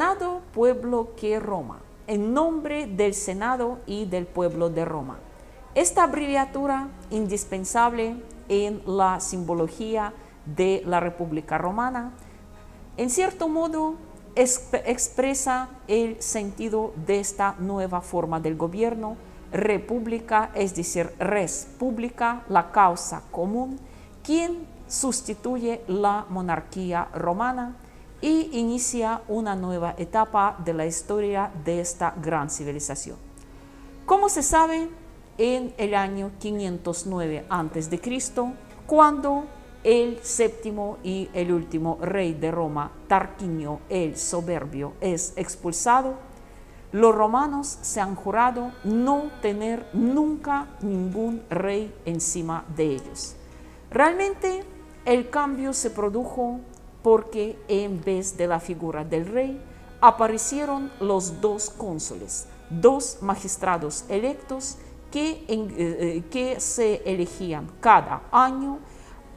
Senado Pueblo que Roma, en nombre del Senado y del pueblo de Roma. Esta abreviatura indispensable en la simbología de la República Romana, en cierto modo expresa el sentido de esta nueva forma del gobierno, república, es decir, res pública, la causa común, quien sustituye la monarquía romana y inicia una nueva etapa de la historia de esta gran civilización. Como se sabe, en el año 509 a.C., cuando el séptimo y el último rey de Roma, Tarquinio el Soberbio, es expulsado, los romanos se han jurado no tener nunca ningún rey encima de ellos. Realmente el cambio se produjo porque en vez de la figura del rey aparecieron los dos cónsules, dos magistrados electos que se elegían cada año.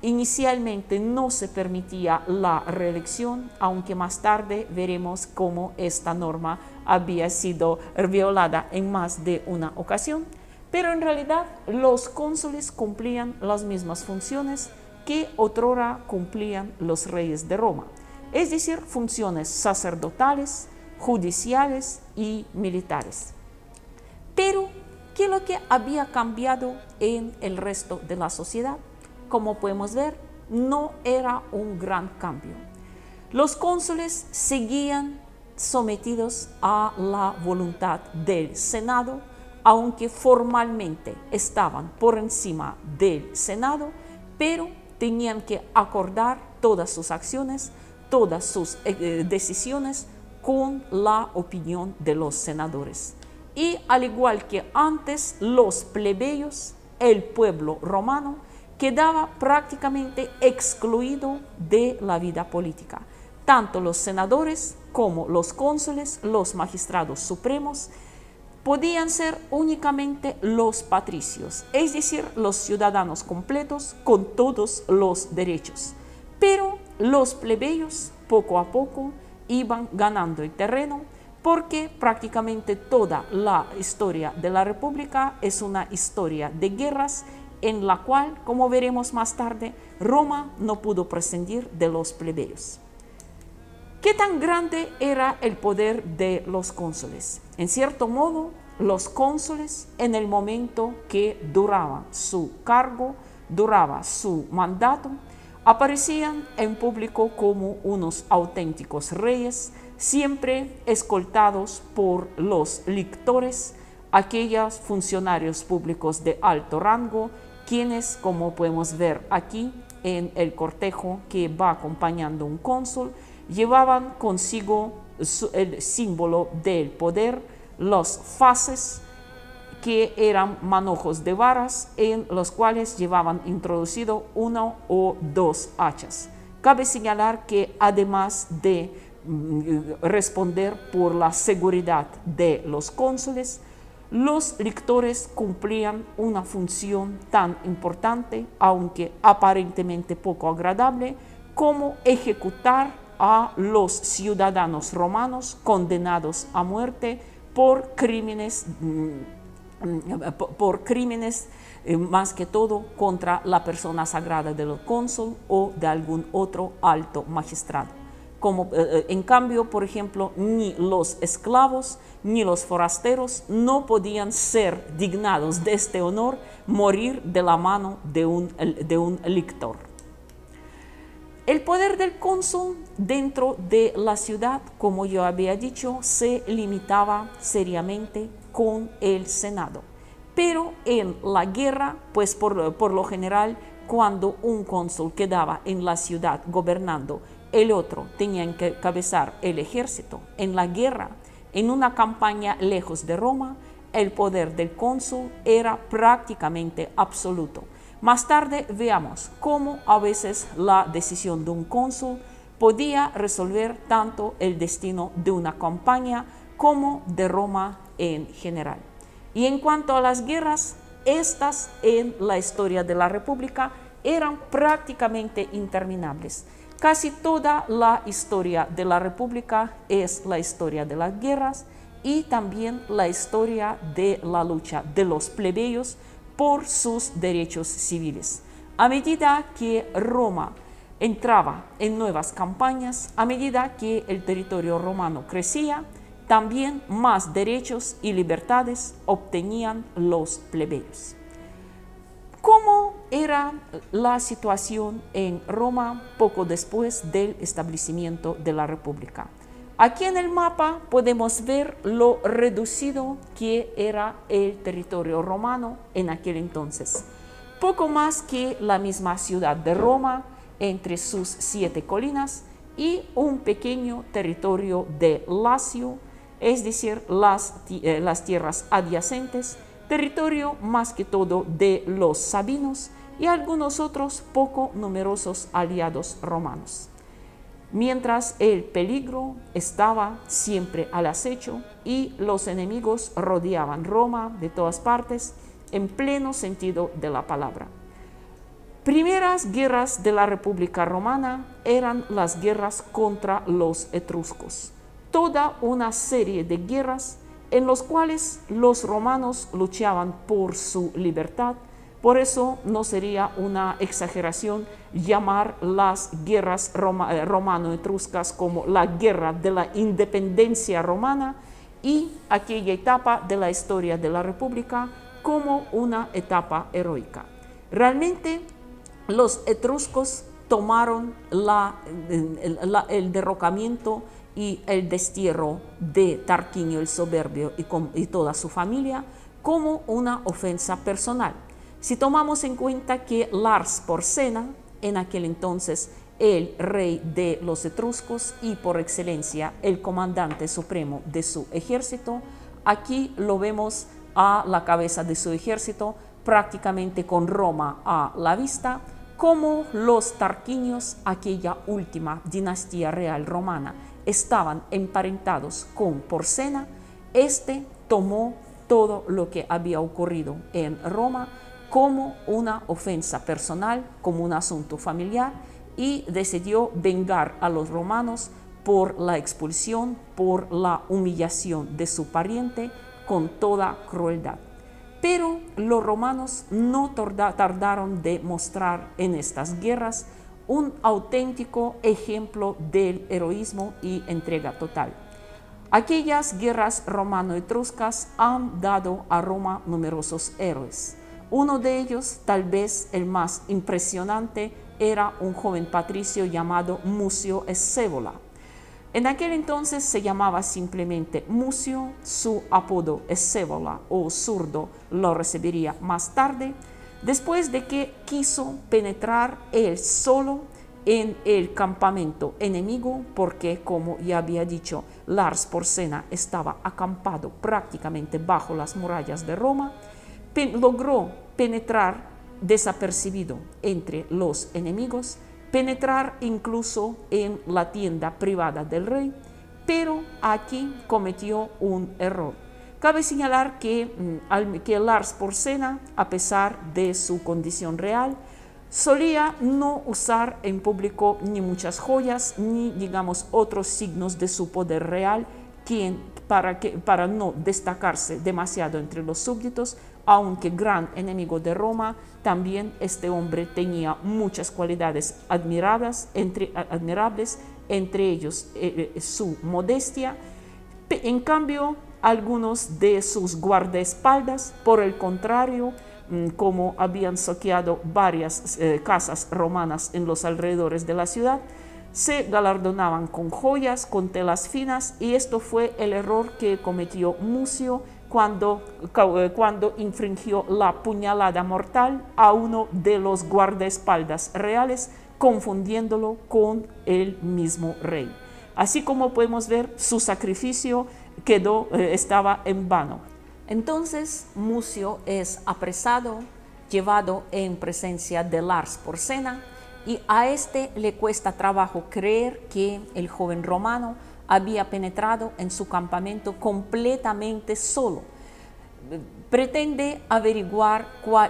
Inicialmente no se permitía la reelección, aunque más tarde veremos cómo esta norma había sido violada en más de una ocasión, pero en realidad los cónsules cumplían las mismas funciones que otrora cumplían los reyes de Roma, es decir, funciones sacerdotales, judiciales y militares. Pero, ¿qué es lo que había cambiado en el resto de la sociedad? Como podemos ver, no era un gran cambio. Los cónsules seguían sometidos a la voluntad del Senado, aunque formalmente estaban por encima del Senado, pero tenían que acordar todas sus acciones, todas sus decisiones con la opinión de los senadores. Y al igual que antes, los plebeyos, el pueblo romano, quedaba prácticamente excluido de la vida política. Tanto los senadores como los cónsules, los magistrados supremos, podían ser únicamente los patricios, es decir, los ciudadanos completos con todos los derechos. Pero los plebeyos poco a poco iban ganando el terreno, porque prácticamente toda la historia de la República es una historia de guerras en la cual, como veremos más tarde, Roma no pudo prescindir de los plebeyos. ¿Qué tan grande era el poder de los cónsules? En cierto modo, los cónsules, en el momento que duraba su cargo, duraba su mandato, aparecían en público como unos auténticos reyes, siempre escoltados por los lictores, aquellos funcionarios públicos de alto rango, quienes, como podemos ver aquí en el cortejo que va acompañando un cónsul, llevaban consigo el símbolo del poder, los faces, que eran manojos de varas en los cuales llevaban introducido uno o dos hachas. Cabe señalar que además de responder por la seguridad de los cónsules, los lictores cumplían una función tan importante, aunque aparentemente poco agradable, como ejecutar a los ciudadanos romanos condenados a muerte por crímenes más que todo contra la persona sagrada del cónsul o de algún otro alto magistrado. En cambio, por ejemplo, ni los esclavos ni los forasteros no podían ser dignados de este honor, morir de la mano de un lictor. El poder del cónsul dentro de la ciudad, como yo había dicho, se limitaba seriamente con el Senado. Pero en la guerra, pues por lo general, cuando un cónsul quedaba en la ciudad gobernando, el otro tenía que encabezar el ejército. En la guerra, en una campaña lejos de Roma, el poder del cónsul era prácticamente absoluto. Más tarde veamos cómo a veces la decisión de un cónsul podía resolver tanto el destino de una campaña como de Roma en general. Y en cuanto a las guerras, estas en la historia de la República eran prácticamente interminables. Casi toda la historia de la República es la historia de las guerras y también la historia de la lucha de los plebeyos por sus derechos civiles. A medida que Roma entraba en nuevas campañas, a medida que el territorio romano crecía, también más derechos y libertades obtenían los plebeyos. ¿Cómo era la situación en Roma poco después del establecimiento de la República? Aquí en el mapa podemos ver lo reducido que era el territorio romano en aquel entonces. Poco más que la misma ciudad de Roma entre sus 7 colinas y un pequeño territorio de Lacio, es decir, las tierras adyacentes, territorio más que todo de los sabinos y algunos otros poco numerosos aliados romanos. Mientras el peligro estaba siempre al acecho y los enemigos rodeaban Roma de todas partes, en pleno sentido de la palabra. Primeras guerras de la República Romana eran las guerras contra los etruscos. Toda una serie de guerras en las cuales los romanos luchaban por su libertad. Por eso no sería una exageración llamar las guerras romano-etruscas como la guerra de la independencia romana y aquella etapa de la historia de la República como una etapa heroica. Realmente los etruscos tomaron el derrocamiento y el destierro de Tarquinio el Soberbio y toda su familia como una ofensa personal. Si tomamos en cuenta que Lars Porsena, en aquel entonces el rey de los etruscos y por excelencia el comandante supremo de su ejército, aquí lo vemos a la cabeza de su ejército, prácticamente con Roma a la vista, como los tarquinios, aquella última dinastía real romana, estaban emparentados con Porsena. Este tomó todo lo que había ocurrido en Roma como una ofensa personal, como un asunto familiar, y decidió vengar a los romanos por la expulsión, por la humillación de su pariente con toda crueldad. Pero los romanos no tardaron de mostrar en estas guerras un auténtico ejemplo del heroísmo y entrega total. Aquellas guerras romano-etruscas han dado a Roma numerosos héroes. Uno de ellos, tal vez el más impresionante, era un joven patricio llamado Mucio Escévola. En aquel entonces se llamaba simplemente Mucio, su apodo Escévola o zurdo lo recibiría más tarde, después de que quiso penetrar él solo en el campamento enemigo, porque como ya había dicho, Lars Porsena estaba acampado prácticamente bajo las murallas de Roma, logró penetrar desapercibido entre los enemigos, penetrar incluso en la tienda privada del rey, pero aquí cometió un error. Cabe señalar que Lars Porsena, a pesar de su condición real, solía no usar en público ni muchas joyas, ni digamos otros signos de su poder real, para no destacarse demasiado entre los súbditos, aunque gran enemigo de Roma, también este hombre tenía muchas cualidades admirables, entre ellos su modestia. En cambio, algunos de sus guardaespaldas, por el contrario, como habían saqueado varias casas romanas en los alrededores de la ciudad, se galardonaban con joyas, con telas finas, y esto fue el error que cometió Mucio cuando infringió la puñalada mortal a uno de los guardaespaldas reales, confundiéndolo con el mismo rey. Así como podemos ver, su sacrificio estaba en vano. Entonces Mucio es apresado, llevado en presencia de Lars Porsena, y a este le cuesta trabajo creer que el joven romano había penetrado en su campamento completamente solo. Pretende averiguar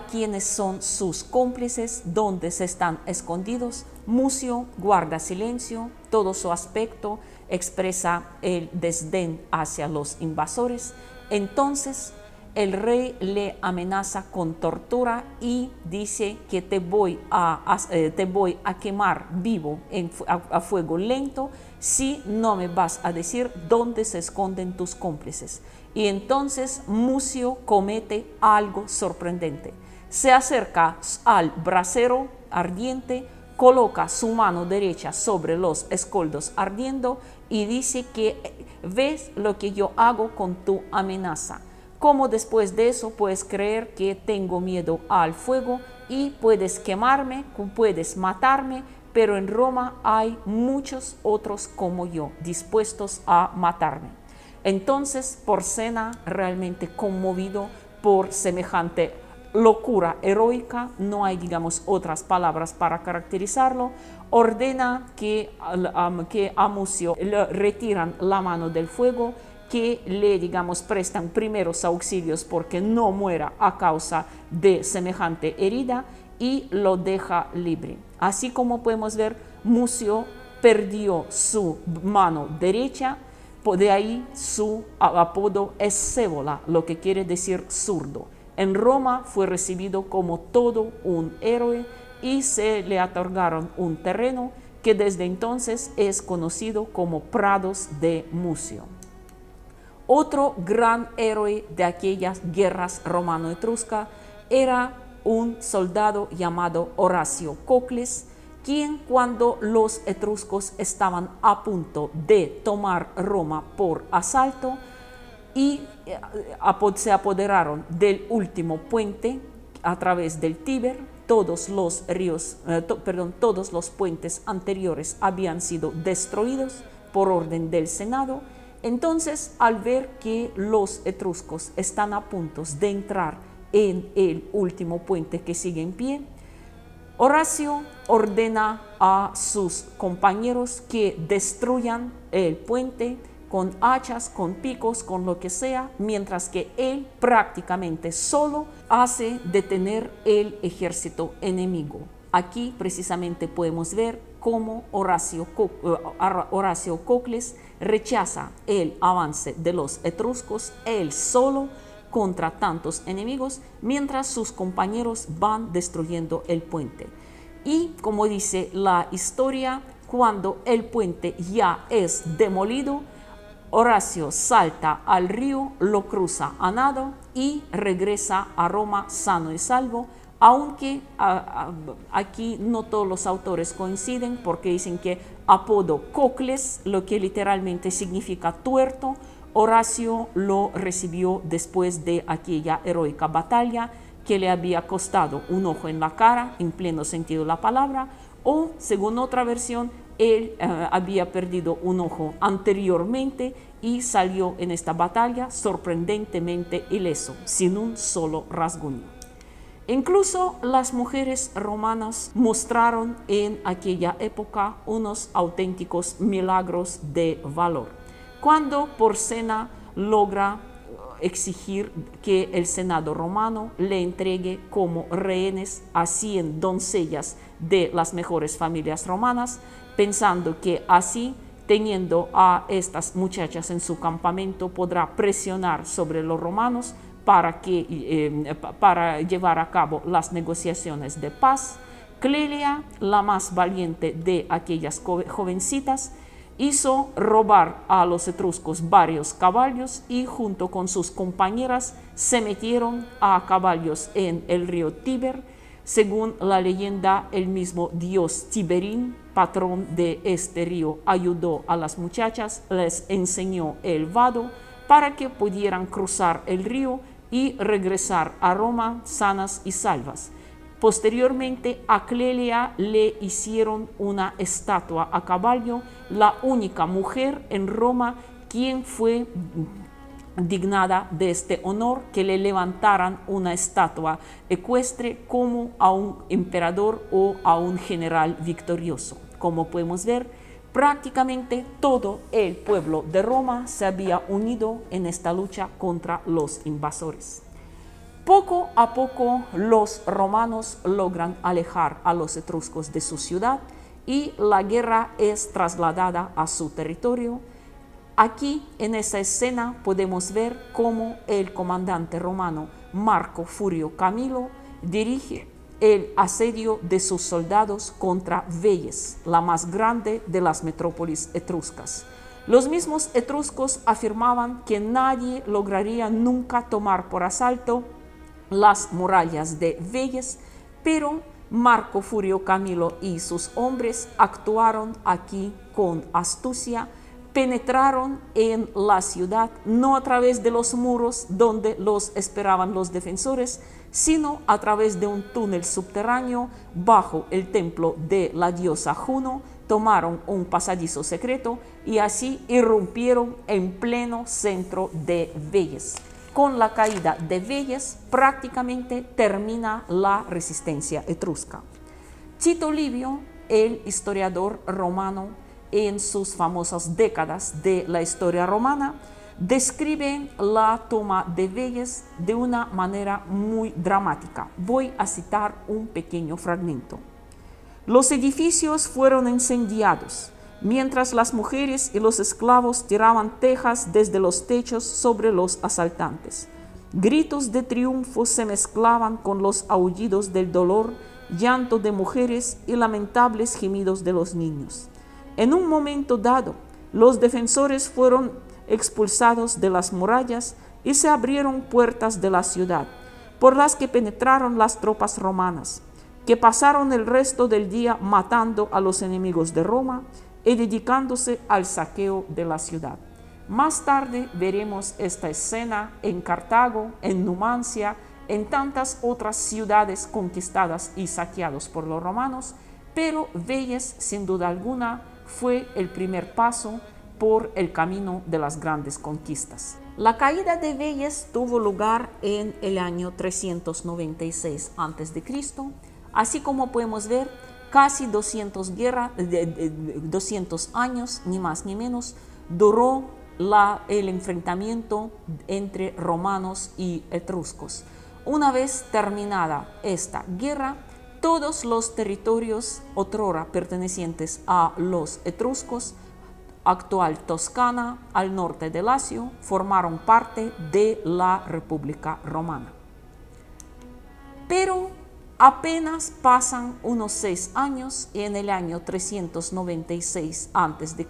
quiénes son sus cómplices, dónde se están escondidos, Mucio guarda silencio, todo su aspecto expresa el desdén hacia los invasores. Entonces el rey le amenaza con tortura y dice que te voy a quemar vivo a fuego lento si no me vas a decir dónde se esconden tus cómplices. Y entonces Mucio comete algo sorprendente. Se acerca al brasero ardiente, coloca su mano derecha sobre los escoldos ardiendo y dice que ves lo que yo hago con tu amenaza. ¿Cómo después de eso puedes creer que tengo miedo al fuego y puedes quemarme, puedes matarme? Pero en Roma hay muchos otros como yo, dispuestos a matarme. Entonces, Porsena, realmente conmovido por semejante locura heroica, no hay, digamos, otras palabras para caracterizarlo, ordena que a Mucio le retiran la mano del fuego, que le, digamos, prestan primeros auxilios porque no muera a causa de semejante herida y lo deja libre. Así como podemos ver, Mucio perdió su mano derecha, de ahí su apodo es Scévola, lo que quiere decir zurdo. En Roma fue recibido como todo un héroe y se le otorgaron un terreno que desde entonces es conocido como Prados de Mucio. Otro gran héroe de aquellas guerras romano-etrusca era un soldado llamado Horacio Cocles, quien cuando los etruscos estaban a punto de tomar Roma por asalto y se apoderaron del último puente a través del Tíber, todos los puentes anteriores habían sido destruidos por orden del Senado. Entonces, al ver que los etruscos están a punto de entrar en el último puente que sigue en pie, Horacio ordena a sus compañeros que destruyan el puente con hachas, con picos, con lo que sea, mientras que él prácticamente solo hace detener el ejército enemigo. Aquí precisamente podemos ver cómo Horacio Cocles rechaza el avance de los etruscos, él solo contra tantos enemigos, mientras sus compañeros van destruyendo el puente. Y como dice la historia, cuando el puente ya es demolido, Horacio salta al río, lo cruza a nado y regresa a Roma sano y salvo, aunque aquí no todos los autores coinciden porque dicen que apodo Cocles, lo que literalmente significa tuerto, Horacio lo recibió después de aquella heroica batalla que le había costado un ojo en la cara, en pleno sentido de la palabra, o según otra versión, él había perdido un ojo anteriormente y salió en esta batalla sorprendentemente ileso, sin un solo rasguño. Incluso las mujeres romanas mostraron en aquella época unos auténticos milagros de valor. Cuando Porsena logra exigir que el Senado romano le entregue como rehenes a 100 doncellas de las mejores familias romanas, pensando que así, teniendo a estas muchachas en su campamento, podrá presionar sobre los romanos para llevar a cabo las negociaciones de paz. Clelia, la más valiente de aquellas jovencitas, hizo robar a los etruscos varios caballos y junto con sus compañeras se metieron a caballos en el río Tíber. Según la leyenda, el mismo dios Tiberín, patrón de este río, ayudó a las muchachas, les enseñó el vado para que pudieran cruzar el río y regresar a Roma sanas y salvas. Posteriormente a Clelia le hicieron una estatua a caballo, la única mujer en Roma quien fue dignada de este honor, que le levantaran una estatua ecuestre como a un emperador o a un general victorioso. Como podemos ver, prácticamente todo el pueblo de Roma se había unido en esta lucha contra los invasores. Poco a poco los romanos logran alejar a los etruscos de su ciudad y la guerra es trasladada a su territorio. Aquí en esa escena podemos ver cómo el comandante romano Marco Furio Camilo dirige el asedio de sus soldados contra Veyes, la más grande de las metrópolis etruscas. Los mismos etruscos afirmaban que nadie lograría nunca tomar por asalto las murallas de Veyes, pero Marco Furio Camilo y sus hombres actuaron aquí con astucia, penetraron en la ciudad no a través de los muros donde los esperaban los defensores, sino a través de un túnel subterráneo bajo el templo de la diosa Juno. Tomaron un pasadizo secreto y así irrumpieron en pleno centro de Veyes. Con la caída de Veyes prácticamente termina la resistencia etrusca. Tito Livio, el historiador romano, en sus famosas décadas de la historia romana, describe la toma de Veyes de una manera muy dramática. Voy a citar un pequeño fragmento. Los edificios fueron incendiados, mientras las mujeres y los esclavos tiraban tejas desde los techos sobre los asaltantes. Gritos de triunfo se mezclaban con los aullidos del dolor, llanto de mujeres y lamentables gemidos de los niños. En un momento dado, los defensores fueron expulsados de las murallas y se abrieron puertas de la ciudad, por las que penetraron las tropas romanas, que pasaron el resto del día matando a los enemigos de Roma y dedicándose al saqueo de la ciudad. Más tarde veremos esta escena en Cartago, en Numancia, en tantas otras ciudades conquistadas y saqueadas por los romanos, pero Veyes, sin duda alguna, fue el primer paso por el camino de las grandes conquistas. La caída de Veyes tuvo lugar en el año 396 a.C., así como podemos ver, casi 200 años, ni más ni menos, duró el enfrentamiento entre romanos y etruscos. Una vez terminada esta guerra, todos los territorios otrora pertenecientes a los etruscos, actual Toscana, al norte de Lacio, formaron parte de la República Romana. Pero apenas pasan unos 6 años y en el año 396 a.C.,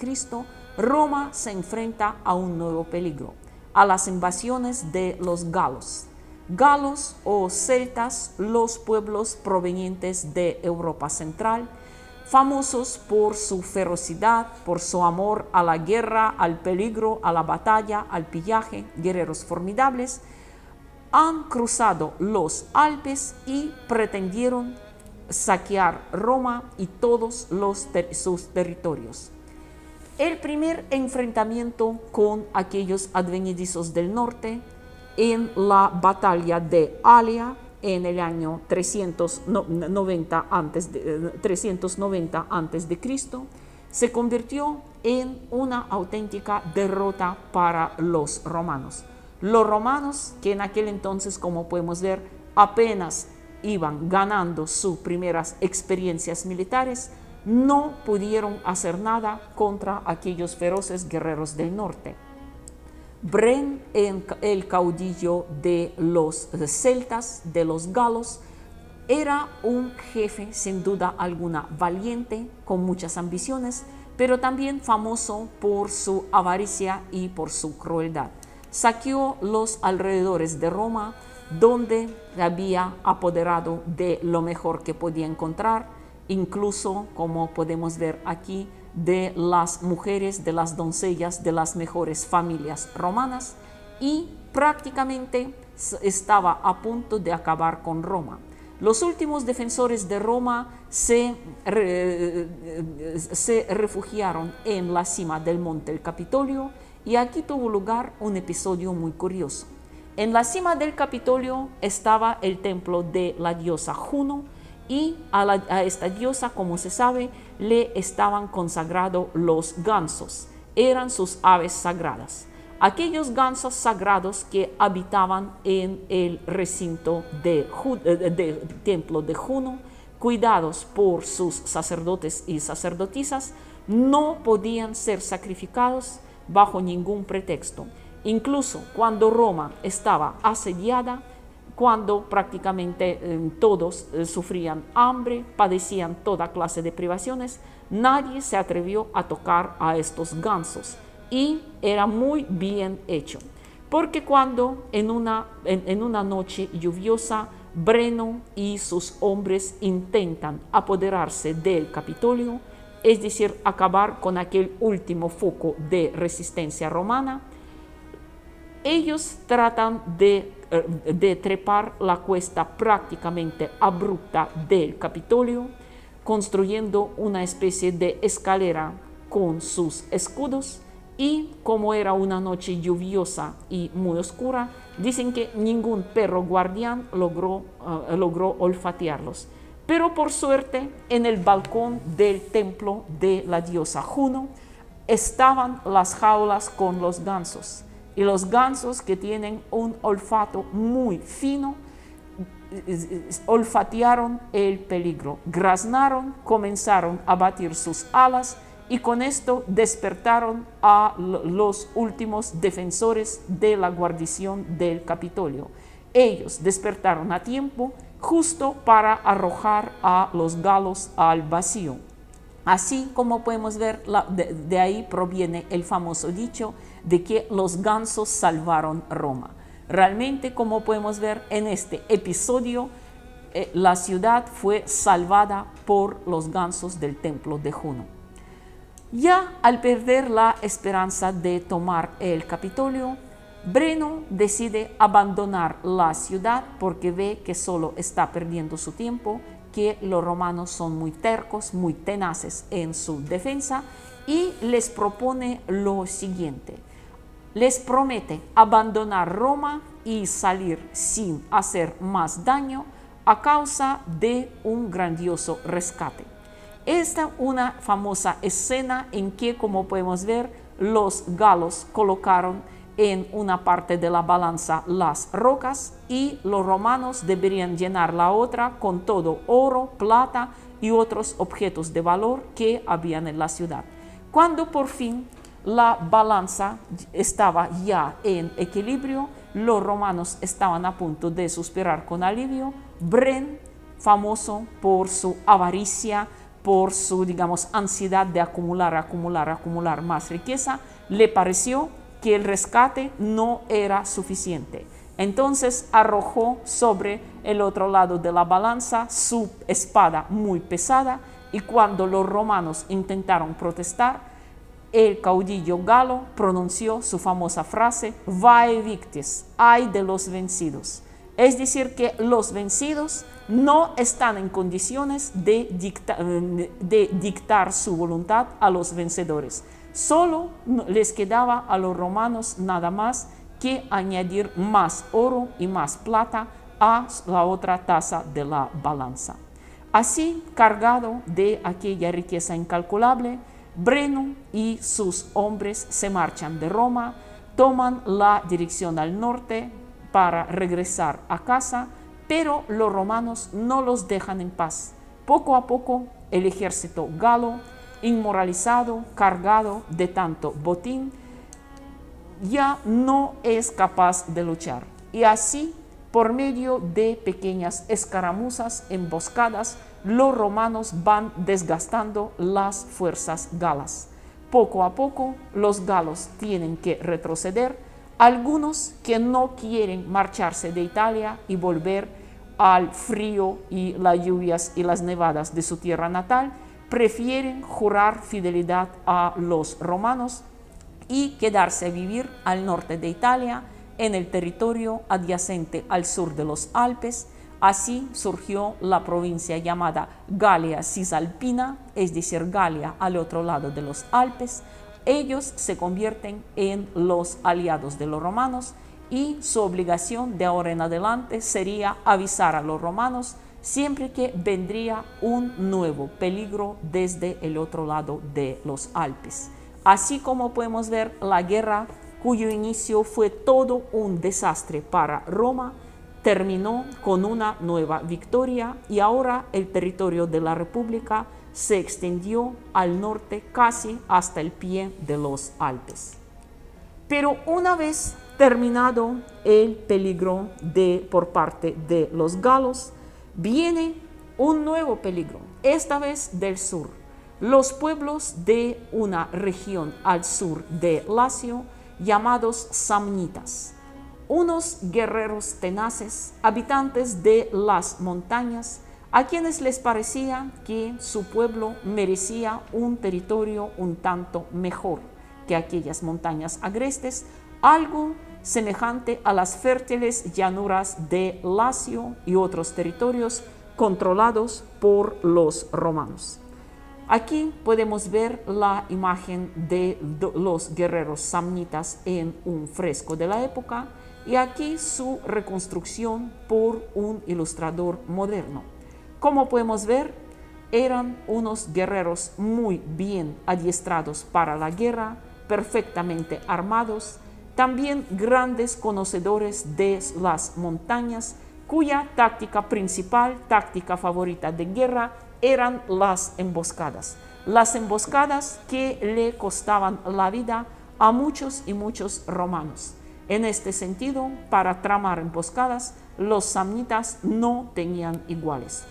Roma se enfrenta a un nuevo peligro, a las invasiones de los galos. Galos o celtas, los pueblos provenientes de Europa Central, famosos por su ferocidad, por su amor a la guerra, al peligro, a la batalla, al pillaje, guerreros formidables, han cruzado los Alpes y pretendieron saquear Roma y todos sus territorios. El primer enfrentamiento con aquellos advenedizos del norte en la batalla de Alia en el año 390 a.C. se convirtió en una auténtica derrota para los romanos. Los romanos, que en aquel entonces, como podemos ver, apenas iban ganando sus primeras experiencias militares, no pudieron hacer nada contra aquellos feroces guerreros del norte. Bren, el caudillo de los celtas, de los galos, era un jefe sin duda alguna valiente, con muchas ambiciones, pero también famoso por su avaricia y por su crueldad. Saqueó los alrededores de Roma, donde había apoderado de lo mejor que podía encontrar, incluso, como podemos ver aquí, de las mujeres, de las doncellas, de las mejores familias romanas, y prácticamente estaba a punto de acabar con Roma. Los últimos defensores de Roma se refugiaron en la cima del monte el Capitolio, y aquí tuvo lugar un episodio muy curioso. En la cima del Capitolio estaba el templo de la diosa Juno, y a esta diosa, como se sabe, le estaban consagrados los gansos, eran sus aves sagradas. Aquellos gansos sagrados que habitaban en el recinto del templo de Juno cuidados por sus sacerdotes y sacerdotisas, no podían ser sacrificados bajo ningún pretexto. Incluso cuando Roma estaba asediada, cuando prácticamente todos sufrían hambre, padecían toda clase de privaciones, nadie se atrevió a tocar a estos gansos, y era muy bien hecho, porque cuando en una noche lluviosa Breno y sus hombres intentan apoderarse del Capitolio, es decir, acabar con aquel último foco de resistencia romana, ellos tratan de trepar la cuesta prácticamente abrupta del Capitolio, construyendo una especie de escalera con sus escudos, y como era una noche lluviosa y muy oscura, dicen que ningún perro guardián logró olfatearlos. Pero por suerte, en el balcón del templo de la diosa Juno estaban las jaulas con los gansos. Y los gansos, que tienen un olfato muy fino, olfatearon el peligro, graznaron, comenzaron a batir sus alas, y con esto despertaron a los últimos defensores de la guarnición del Capitolio. Ellos despertaron a tiempo, justo para arrojar a los galos al vacío. Así como podemos ver, de ahí proviene el famoso dicho de que los gansos salvaron Roma. Realmente, como podemos ver en este episodio, la ciudad fue salvada por los gansos del templo de Juno. Ya al perder la esperanza de tomar el Capitolio, Breno decide abandonar la ciudad porque ve que solo está perdiendo su tiempo, que los romanos son muy tercos, muy tenaces en su defensa, y les propone lo siguiente. Les promete abandonar Roma y salir sin hacer más daño a causa de un grandioso rescate. Esta es una famosa escena en que, como podemos ver, los galos colocaron en una parte de la balanza las rocas, y los romanos deberían llenar la otra con todo oro, plata y otros objetos de valor que habían en la ciudad. Cuando por fin la balanza estaba ya en equilibrio, los romanos estaban a punto de suspirar con alivio. Breno, famoso por su avaricia, por su, digamos, ansiedad de acumular más riqueza, le pareció que el rescate no era suficiente. Entonces arrojó sobre el otro lado de la balanza su espada muy pesada, y cuando los romanos intentaron protestar, el caudillo galo pronunció su famosa frase: "Vae victis", ay de los vencidos. Es decir, que los vencidos no están en condiciones de dictar su voluntad a los vencedores. Solo les quedaba a los romanos nada más que añadir más oro y más plata a la otra taza de la balanza. Así, cargado de aquella riqueza incalculable, Breno y sus hombres se marchan de Roma, toman la dirección al norte para regresar a casa, pero los romanos no los dejan en paz. Poco a poco, el ejército galo, inmoralizado, cargado de tanto botín, ya no es capaz de luchar. Y así, por medio de pequeñas escaramuzas, emboscadas, los romanos van desgastando las fuerzas galas. Poco a poco, los galos tienen que retroceder. Algunos que no quieren marcharse de Italia y volver al frío y las lluvias y las nevadas de su tierra natal, prefieren jurar fidelidad a los romanos y quedarse a vivir al norte de Italia, en el territorio adyacente al sur de los Alpes. Así surgió la provincia llamada Galia Cisalpina, es decir, Galia al otro lado de los Alpes. Ellos se convierten en los aliados de los romanos, y su obligación de ahora en adelante sería avisar a los romanos siempre que vendría un nuevo peligro desde el otro lado de los Alpes. Así como podemos ver, la guerra, cuyo inicio fue todo un desastre para Roma, terminó con una nueva victoria y ahora el territorio de la República se extendió al norte casi hasta el pie de los Alpes. Pero una vez terminado el peligro por parte de los galos, viene un nuevo peligro, esta vez del sur. Los pueblos de una región al sur de Lacio, llamados samnitas, unos guerreros tenaces, habitantes de las montañas, a quienes les parecía que su pueblo merecía un territorio un tanto mejor que aquellas montañas agrestes, algo semejante a las fértiles llanuras de Lacio y otros territorios controlados por los romanos. Aquí podemos ver la imagen de los guerreros samnitas en un fresco de la época y aquí su reconstrucción por un ilustrador moderno. Como podemos ver, eran unos guerreros muy bien adiestrados para la guerra, perfectamente armados, también grandes conocedores de las montañas, cuya táctica principal, táctica favorita de guerra, eran las emboscadas. Las emboscadas que le costaban la vida a muchos y muchos romanos. En este sentido, para tramar emboscadas, los samnitas no tenían iguales.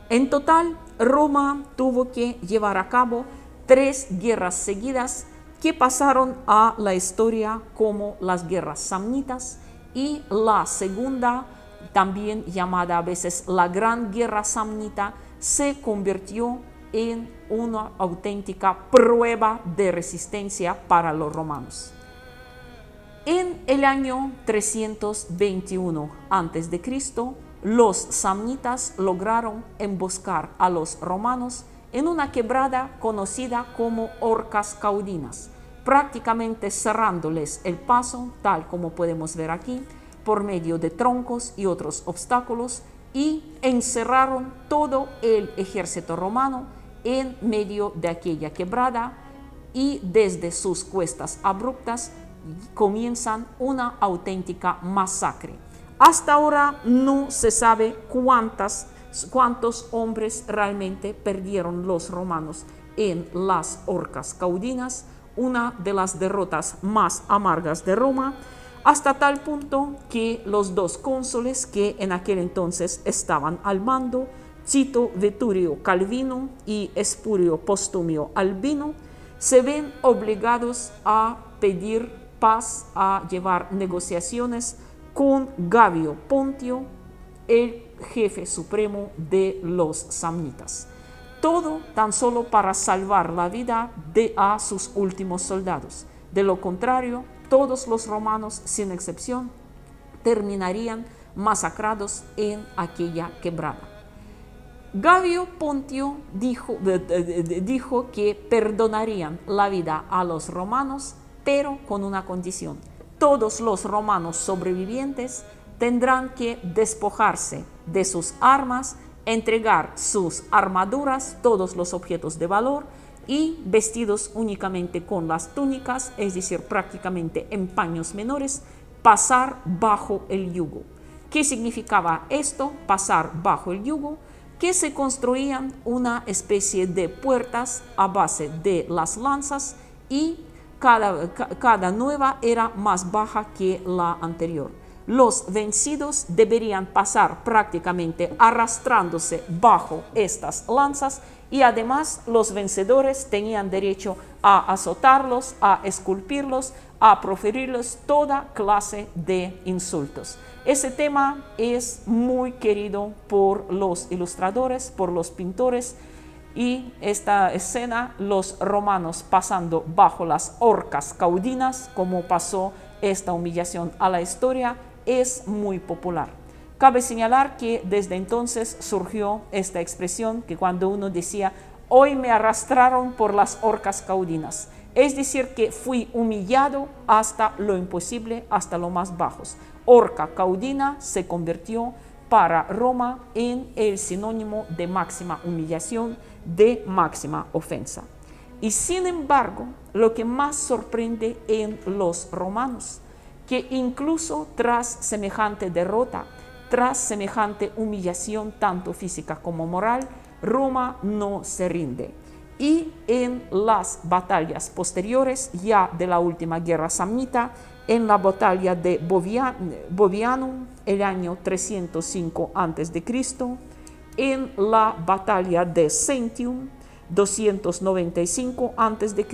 En total, Roma tuvo que llevar a cabo 3 guerras seguidas que pasaron a la historia como las guerras samnitas, y la segunda, también llamada a veces la Gran Guerra Samnita, se convirtió en una auténtica prueba de resistencia para los romanos. En el año 321 a.C., los samnitas lograron emboscar a los romanos en una quebrada conocida como Orcas Caudinas, prácticamente cerrándoles el paso, tal como podemos ver aquí, por medio de troncos y otros obstáculos, y encerraron todo el ejército romano en medio de aquella quebrada, y desde sus cuestas abruptas comienzan una auténtica masacre. Hasta ahora no se sabe cuántos hombres realmente perdieron los romanos en las Orcas Caudinas, una de las derrotas más amargas de Roma, hasta tal punto que los 2 cónsules que en aquel entonces estaban al mando, Tito Veturio Calvino y Espurio Postumio Albino, se ven obligados a pedir paz, a llevar negociaciones con Gabio Pontio, el jefe supremo de los samnitas. Todo tan solo para salvar la vida a sus últimos soldados. De lo contrario, todos los romanos, sin excepción, terminarían masacrados en aquella quebrada. Gabio Pontio dijo que perdonarían la vida a los romanos, pero con una condición: todos los romanos sobrevivientes tendrán que despojarse de sus armas, entregar sus armaduras, todos los objetos de valor, y vestidos únicamente con las túnicas, es decir, prácticamente en paños menores, pasar bajo el yugo. ¿Qué significaba esto? Pasar bajo el yugo, que se construían una especie de puertas a base de las lanzas, y cada nueva era más baja que la anterior. Los vencidos deberían pasar prácticamente arrastrándose bajo estas lanzas, y además los vencedores tenían derecho a azotarlos, a esculpirlos, a proferirles toda clase de insultos. Ese tema es muy querido por los ilustradores, por los pintores, y esta escena, los romanos pasando bajo las Orcas Caudinas, como pasó esta humillación a la historia, es muy popular. Cabe señalar que desde entonces surgió esta expresión, que cuando uno decía: hoy me arrastraron por las Orcas Caudinas, es decir, que fui humillado hasta lo imposible, hasta lo más bajos. Orca Caudina se convirtió para Roma en el sinónimo de máxima humillación, de máxima ofensa. Y sin embargo, lo que más sorprende en los romanos que incluso tras semejante derrota, tras semejante humillación tanto física como moral, Roma no se rinde. Y en las batallas posteriores, ya de la última guerra samnita, en la batalla de Bovianum, el año 305 a.C., en la batalla de Centium, 295 a.C.,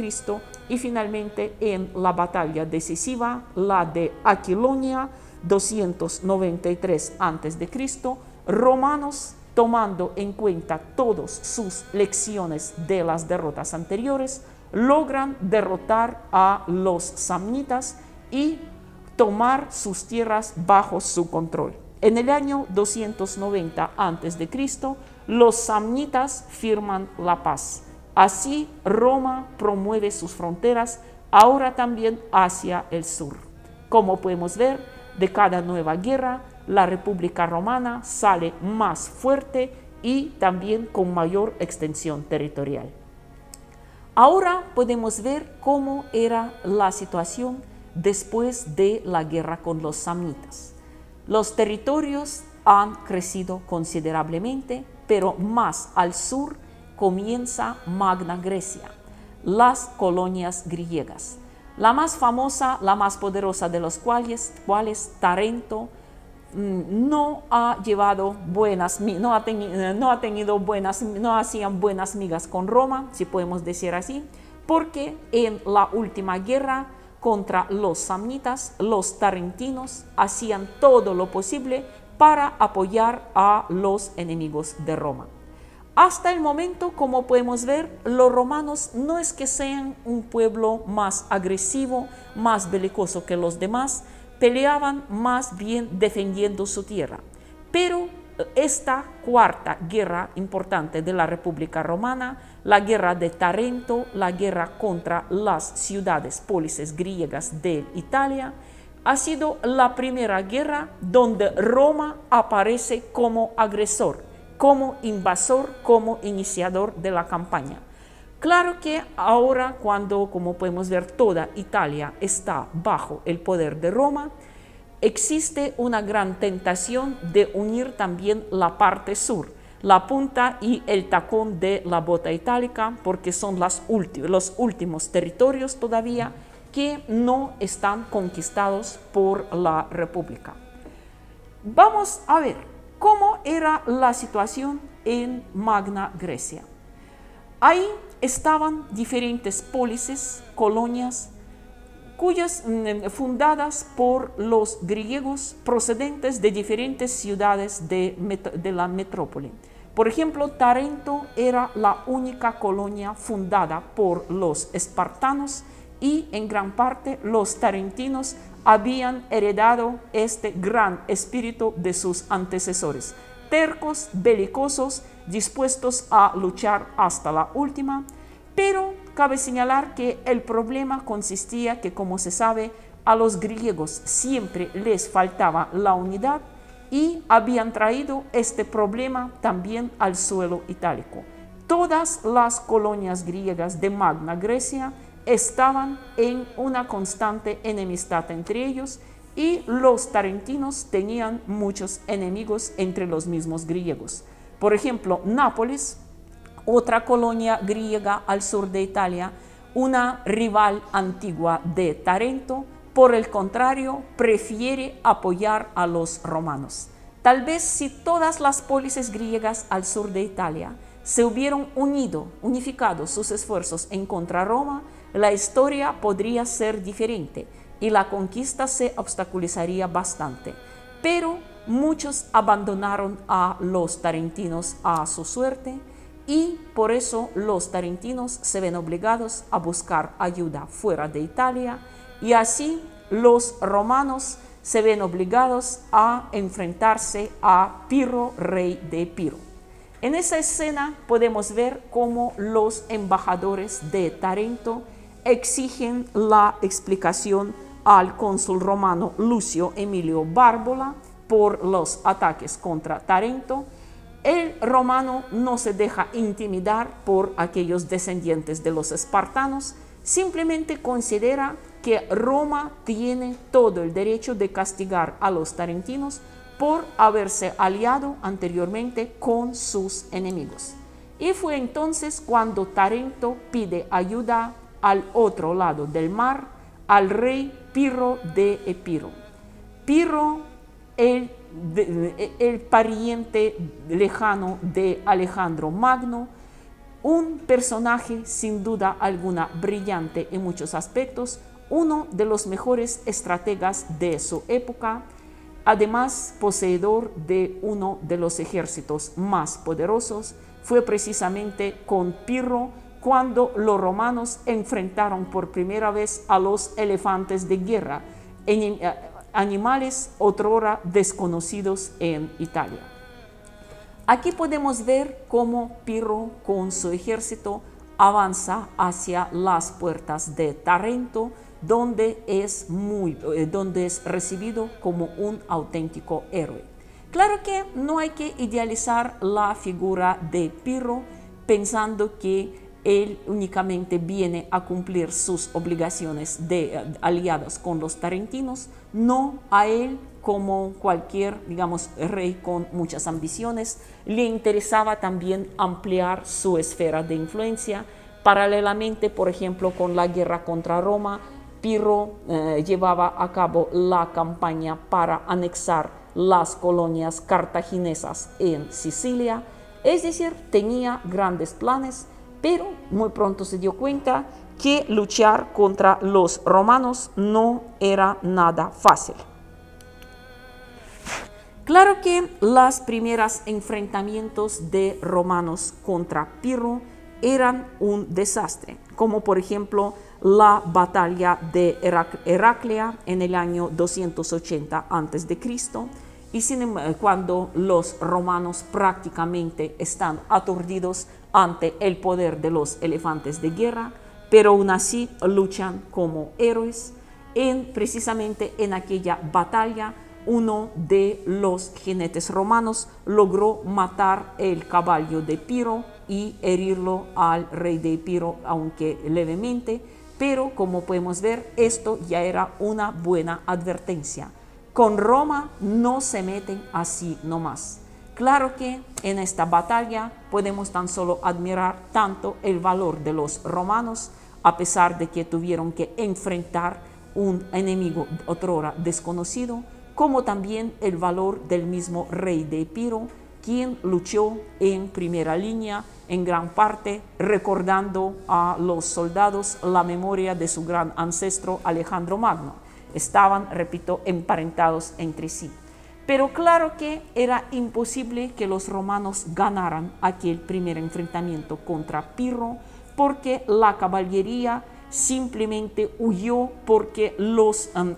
y finalmente en la batalla decisiva, la de Aquilonia, 293 a.C., romanos, tomando en cuenta todas sus lecciones de las derrotas anteriores, logran derrotar a los samnitas y tomar sus tierras bajo su control. En el año 290 a.C., los samnitas firman la paz. Así Roma promueve sus fronteras ahora también hacia el sur. Como podemos ver, de cada nueva guerra, la República Romana sale más fuerte y también con mayor extensión territorial. Ahora podemos ver cómo era la situación después de la guerra con los samnitas. Los territorios han crecido considerablemente, pero más al sur comienza Magna Grecia, las colonias griegas. La más famosa, la más poderosa de los cuales Tarento, no hacían buenas migas con Roma, si podemos decir así, porque en la última guerra contra los samnitas, los tarentinos hacían todo lo posible para apoyar a los enemigos de Roma. Hasta el momento, como podemos ver, los romanos no es que sean un pueblo más agresivo, más belicoso que los demás, peleaban más bien defendiendo su tierra. Pero esta cuarta guerra importante de la República Romana, la guerra de Tarento, la guerra contra las ciudades, pólices griegas de Italia, ha sido la primera guerra donde Roma aparece como agresor, como invasor, como iniciador de la campaña. Claro que ahora, cuando, como podemos ver, toda Italia está bajo el poder de Roma, existe una gran tentación de unir también la parte sur, la punta y el tacón de la bota itálica, porque son los últimos territorios todavía que no están conquistados por la República. Vamos a ver cómo era la situación en Magna Grecia. Ahí estaban diferentes pólices, colonias, fundadas por los griegos procedentes de diferentes ciudades de la metrópoli. Por ejemplo, Tarento era la única colonia fundada por los espartanos y en gran parte los tarentinos habían heredado este gran espíritu de sus antecesores, tercos, belicosos, dispuestos a luchar hasta la última, pero cabe señalar que el problema consistía que, como se sabe, a los griegos siempre les faltaba la unidad y habían traído este problema también al suelo itálico. Todas las colonias griegas de Magna Grecia estaban en una constante enemistad entre ellos y los tarentinos tenían muchos enemigos entre los mismos griegos. Por ejemplo, Nápoles, otra colonia griega al sur de Italia, una rival antigua de Tarento, por el contrario, prefiere apoyar a los romanos. Tal vez si todas las pólices griegas al sur de Italia se hubieran unificado sus esfuerzos en contra de Roma, la historia podría ser diferente y la conquista se obstaculizaría bastante. Pero muchos abandonaron a los tarentinos a su suerte y por eso los tarentinos se ven obligados a buscar ayuda fuera de Italia y así los romanos se ven obligados a enfrentarse a Pirro, rey de Epiro. En esa escena podemos ver cómo los embajadores de Tarento exigen la explicación al cónsul romano Lucio Emilio Bárbola por los ataques contra Tarento. El romano no se deja intimidar por aquellos descendientes de los espartanos, simplemente considera que Roma tiene todo el derecho de castigar a los tarentinos por haberse aliado anteriormente con sus enemigos. Y fue entonces cuando Tarento pide ayuda al otro lado del mar, al rey Pirro de Epiro. Pirro, el pariente lejano de Alejandro Magno, un personaje sin duda alguna brillante en muchos aspectos, uno de los mejores estrategas de su época, además poseedor de uno de los ejércitos más poderosos. Fue precisamente con Pirro cuando los romanos enfrentaron por primera vez a los elefantes de guerra, animales otrora desconocidos en Italia. Aquí podemos ver cómo Pirro con su ejército avanza hacia las puertas de Tarento, donde es recibido como un auténtico héroe. Claro que no hay que idealizar la figura de Pirro pensando que él únicamente viene a cumplir sus obligaciones aliadas con los tarentinos. No, a él, como cualquier, digamos, rey con muchas ambiciones, le interesaba también ampliar su esfera de influencia. Paralelamente, por ejemplo, con la guerra contra Roma, Pirro llevaba a cabo la campaña para anexar las colonias cartaginesas en Sicilia. Es decir, tenía grandes planes, pero muy pronto se dio cuenta que luchar contra los romanos no era nada fácil. Claro que los primeros enfrentamientos de romanos contra Pirro eran un desastre, como por ejemplo la batalla de Heraclea en el año 280 a.C. Y cuando los romanos prácticamente están aturdidos ante el poder de los elefantes de guerra, pero aún así luchan como héroes. Precisamente en aquella batalla, uno de los jinetes romanos logró matar el caballo de Pirro y herirlo al rey de Epiro, aunque levemente, pero como podemos ver, esto ya era una buena advertencia. Con Roma no se meten así nomás. Claro que en esta batalla podemos tan solo admirar tanto el valor de los romanos, a pesar de que tuvieron que enfrentar un enemigo otrora desconocido, como también el valor del mismo rey de Epiro, quien luchó en primera línea, en gran parte recordando a los soldados la memoria de su gran ancestro Alejandro Magno. Estaban, repito, emparentados entre sí. Pero claro que era imposible que los romanos ganaran aquel primer enfrentamiento contra Pirro, porque la caballería simplemente huyó, porque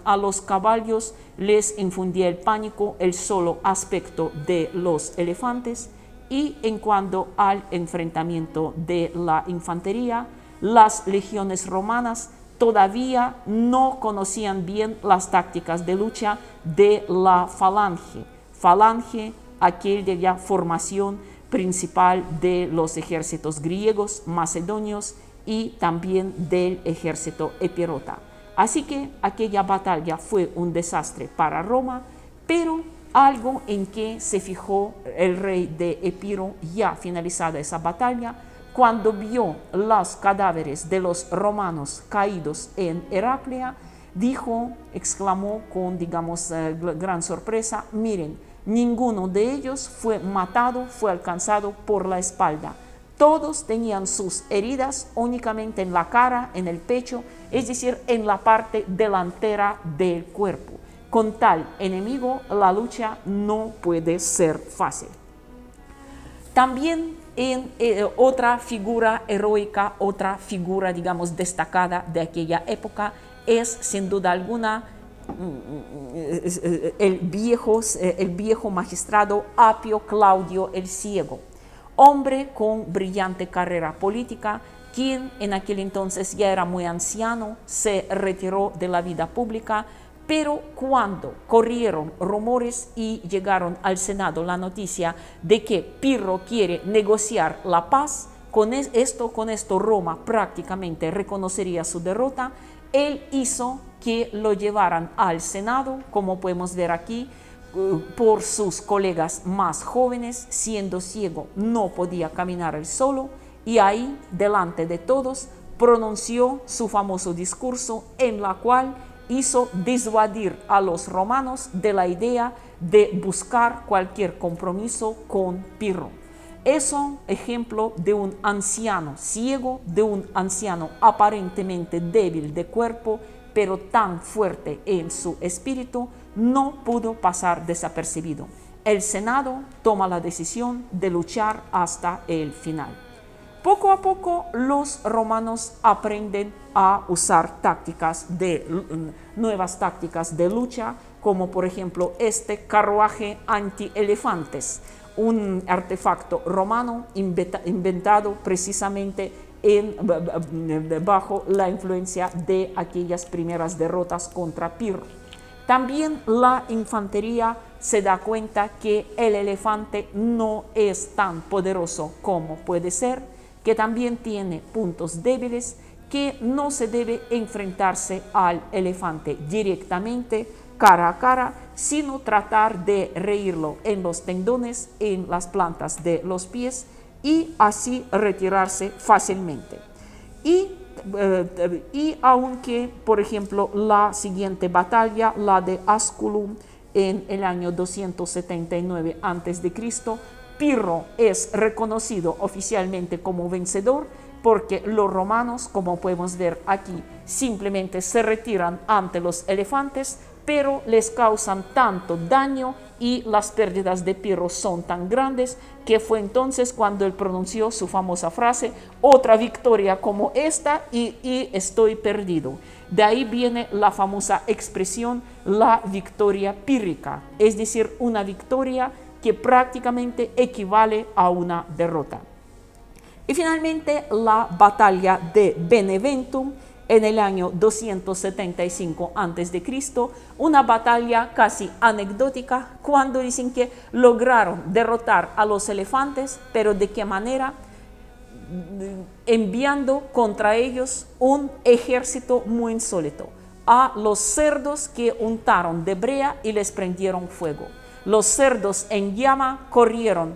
a los caballos les infundía el pánico el solo aspecto de los elefantes. Y en cuanto al enfrentamiento de la infantería, las legiones romanas todavía no conocían bien las tácticas de lucha de la falange, aquella formación principal de los ejércitos griegos, macedonios y también del ejército epirota. Así que aquella batalla fue un desastre para Roma, pero algo en que se fijó el rey de Epiro ya finalizada esa batalla, cuando vio los cadáveres de los romanos caídos en Heraclea, exclamó con, digamos, gran sorpresa: miren, ninguno de ellos fue matado, fue alcanzado por la espalda. Todos tenían sus heridas únicamente en la cara, en el pecho, es decir, en la parte delantera del cuerpo. Con tal enemigo, la lucha no puede ser fácil. También otra figura heroica, otra figura, digamos, destacada de aquella época es, sin duda alguna, el viejo magistrado Apio Claudio el Ciego, hombre con brillante carrera política, quien en aquel entonces ya era muy anciano, se retiró de la vida pública, pero cuando corrieron rumores y llegaron al Senado la noticia de que Pirro quiere negociar la paz, con esto Roma prácticamente reconocería su derrota. él hizo que lo llevaran al Senado, como podemos ver aquí, por sus colegas más jóvenes. Siendo ciego, no podía caminar él solo, y ahí, delante de todos, pronunció su famoso discurso en la cual hizo disuadir a los romanos de la idea de buscar cualquier compromiso con Pirro. Es un ejemplo de un anciano ciego, de un anciano aparentemente débil de cuerpo, pero tan fuerte en su espíritu, no pudo pasar desapercibido. El Senado toma la decisión de luchar hasta el final. Poco a poco los romanos aprenden a usar nuevas tácticas de lucha, como por ejemplo este carruaje anti-elefantes, un artefacto romano inventado precisamente bajo la influencia de aquellas primeras derrotas contra Pirro. También la infantería se da cuenta que el elefante no es tan poderoso como puede ser, que también tiene puntos débiles, que no se debe enfrentarse al elefante directamente, cara a cara, sino tratar de herirlo en los tendones, en las plantas de los pies, y así retirarse fácilmente. Y aunque, por ejemplo, la siguiente batalla, la de Asculum, en el año 279 a.C., Pirro es reconocido oficialmente como vencedor, porque los romanos, como podemos ver aquí, simplemente se retiran ante los elefantes, pero les causan tanto daño y las pérdidas de Pirro son tan grandes que fue entonces cuando él pronunció su famosa frase: otra victoria como esta y estoy perdido. De ahí viene la famosa expresión, la victoria pírrica, es decir, una victoria que prácticamente equivale a una derrota. Y finalmente la batalla de Beneventum en el año 275 a.C., una batalla casi anecdótica, cuando dicen que lograron derrotar a los elefantes, pero ¿de qué manera? Enviando contra ellos un ejército muy insólito, a los cerdos que untaron de brea y les prendieron fuego. Los cerdos en llama corrieron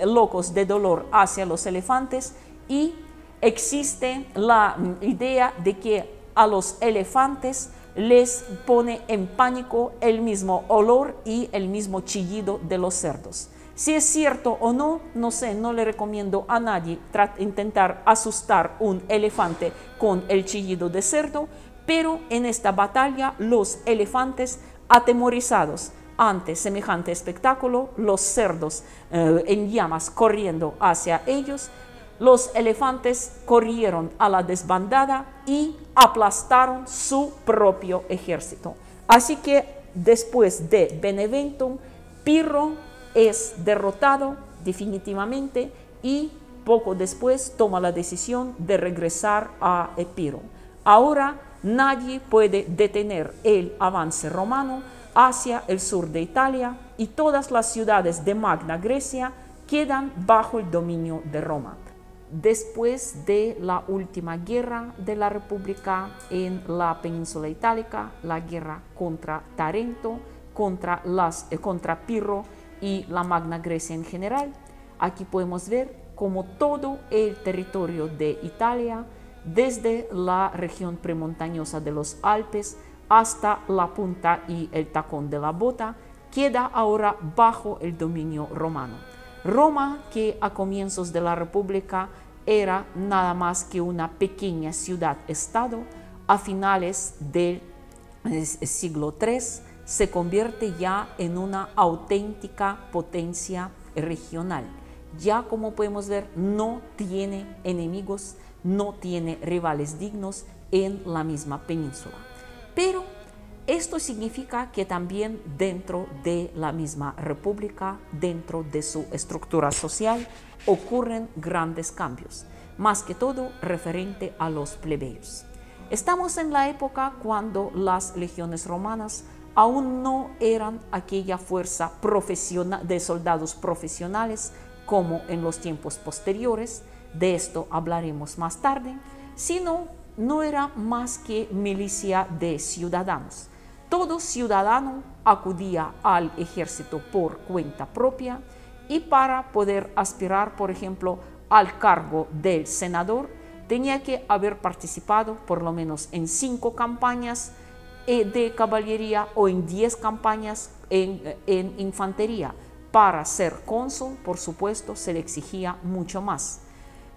locos de dolor hacia los elefantes, y existe la idea de que a los elefantes les pone en pánico el mismo olor y el mismo chillido de los cerdos. Si es cierto o no, no sé, no le recomiendo a nadie intentar asustar un elefante con el chillido de cerdo, pero en esta batalla los elefantes, atemorizados ante semejante espectáculo, los cerdos en llamas corriendo hacia ellos, los elefantes corrieron a la desbandada y aplastaron su propio ejército. Así que después de Beneventum, Pirro es derrotado definitivamente y poco después toma la decisión de regresar a Epiro. Ahora nadie puede detener el avance romano hacia el sur de Italia, y todas las ciudades de Magna Grecia quedan bajo el dominio de Roma. Después de la última guerra de la República en la península itálica, la guerra contra Tarento, contra Pirro y la Magna Grecia en general, aquí podemos ver cómo todo el territorio de Italia, desde la región premontañosa de los Alpes hasta la punta y el tacón de la bota, queda ahora bajo el dominio romano. Roma, que a comienzos de la República era nada más que una pequeña ciudad-estado, a finales del siglo III se convierte ya en una auténtica potencia regional. Ya, como podemos ver, no tiene enemigos, no tiene rivales dignos en la misma península. Pero esto significa que también dentro de la misma república, dentro de su estructura social, ocurren grandes cambios, más que todo referente a los plebeyos. Estamos en la época cuando las legiones romanas aún no eran aquella fuerza profesional de soldados profesionales como en los tiempos posteriores, de esto hablaremos más tarde, sino no era más que milicia de ciudadanos. Todo ciudadano acudía al ejército por cuenta propia y para poder aspirar, por ejemplo, al cargo del senador, tenía que haber participado por lo menos en 5 campañas de caballería o en 10 campañas en infantería. Para ser cónsul, por supuesto, se le exigía mucho más.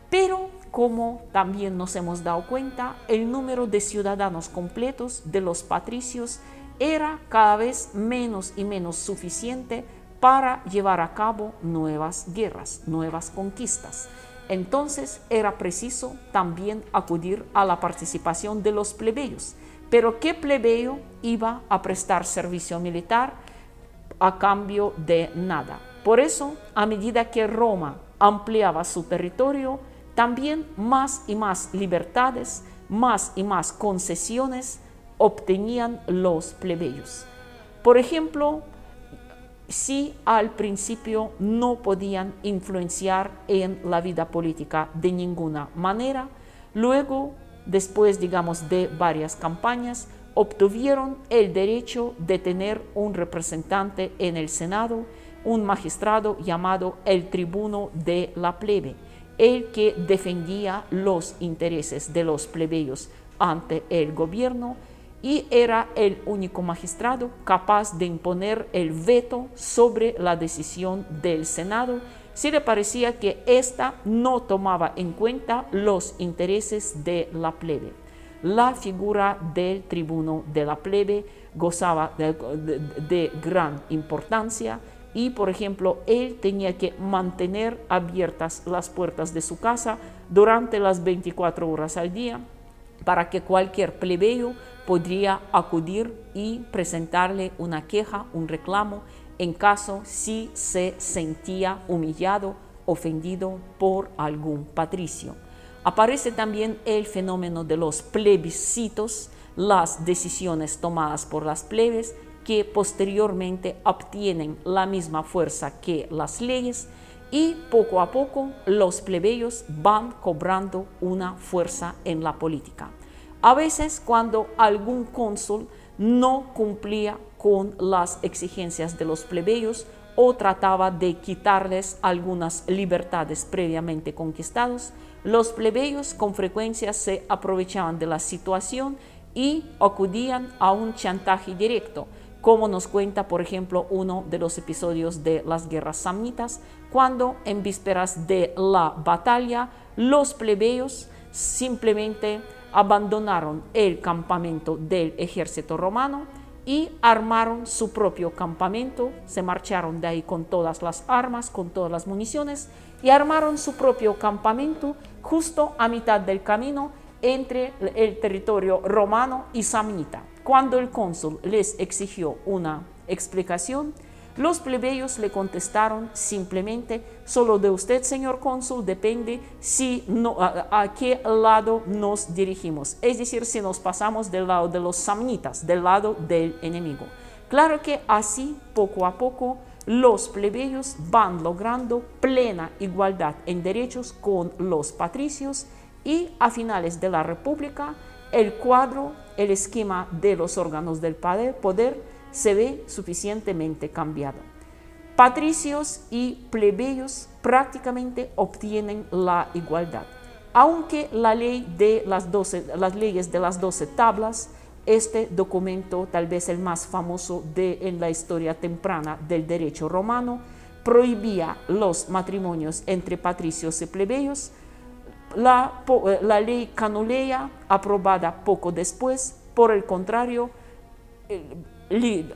Pero, como también nos hemos dado cuenta, el número de ciudadanos completos de los patricios era cada vez menos y menos suficiente para llevar a cabo nuevas guerras, nuevas conquistas. Entonces era preciso también acudir a la participación de los plebeyos. Pero ¿qué plebeyo iba a prestar servicio militar a cambio de nada? Por eso, a medida que Roma ampliaba su territorio, también más y más libertades, más y más concesiones obtenían los plebeyos. Por ejemplo, si al principio no podían influenciar en la vida política de ninguna manera, luego, después, digamos, de varias campañas, obtuvieron el derecho de tener un representante en el Senado, un magistrado llamado el tribuno de la plebe, el que defendía los intereses de los plebeyos ante el gobierno, y era el único magistrado capaz de imponer el veto sobre la decisión del Senado si le parecía que ésta no tomaba en cuenta los intereses de la plebe. La figura del tribuno de la plebe gozaba de gran importancia y, por ejemplo, él tenía que mantener abiertas las puertas de su casa durante las 24 horas al día para que cualquier plebeyo podría acudir y presentarle una queja, un reclamo, en caso si se sentía humillado, ofendido por algún patricio. Aparece también el fenómeno de los plebiscitos, las decisiones tomadas por las plebes que posteriormente obtienen la misma fuerza que las leyes, y poco a poco los plebeyos van cobrando una fuerza en la política. A veces, cuando algún cónsul no cumplía con las exigencias de los plebeyos o trataba de quitarles algunas libertades previamente conquistadas, los plebeyos con frecuencia se aprovechaban de la situación y acudían a un chantaje directo, como nos cuenta, por ejemplo, uno de los episodios de las guerras samnitas, cuando en vísperas de la batalla los plebeyos simplemente abandonaron el campamento del ejército romano y armaron su propio campamento, se marcharon de ahí con todas las armas, con todas las municiones, y armaron su propio campamento justo a mitad del camino entre el territorio romano y samnita. Cuando el cónsul les exigió una explicación, los plebeyos le contestaron simplemente: solo de usted, señor cónsul, depende si a qué lado nos dirigimos, es decir, si nos pasamos del lado de los samnitas, del lado del enemigo. Claro que así, poco a poco, los plebeyos van logrando plena igualdad en derechos con los patricios, y a finales de la República el cuadro, el esquema de los órganos del poder se ve suficientemente cambiado. Patricios y plebeyos prácticamente obtienen la igualdad, aunque la ley de las leyes de las 12 tablas, este documento tal vez el más famoso en la historia temprana del derecho romano, prohibía los matrimonios entre patricios y plebeyos. La ley Canulea, aprobada poco después, por el contrario,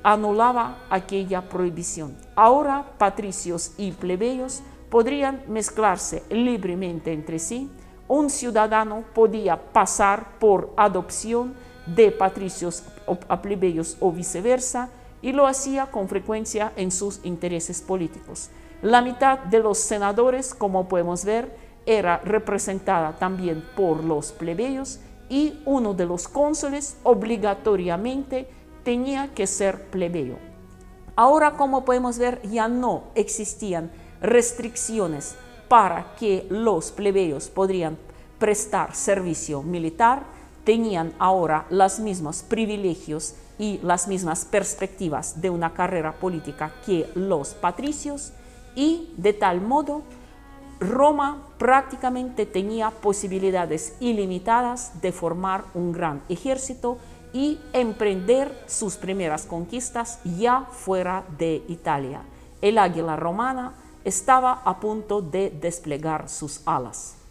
anulaba aquella prohibición. Ahora patricios y plebeyos podrían mezclarse libremente entre sí. Un ciudadano podía pasar por adopción de patricios a plebeyos o viceversa, y lo hacía con frecuencia en sus intereses políticos. La mitad de los senadores, como podemos ver, era representada también por los plebeyos, y uno de los cónsules obligatoriamente tenía que ser plebeyo. Ahora, como podemos ver, ya no existían restricciones para que los plebeyos podrían prestar servicio militar. tenían ahora los mismos privilegios y las mismas perspectivas de una carrera política que los patricios, y de tal modo Roma prácticamente tenía posibilidades ilimitadas de formar un gran ejército y emprender sus primeras conquistas ya fuera de Italia. El águila romana estaba a punto de desplegar sus alas.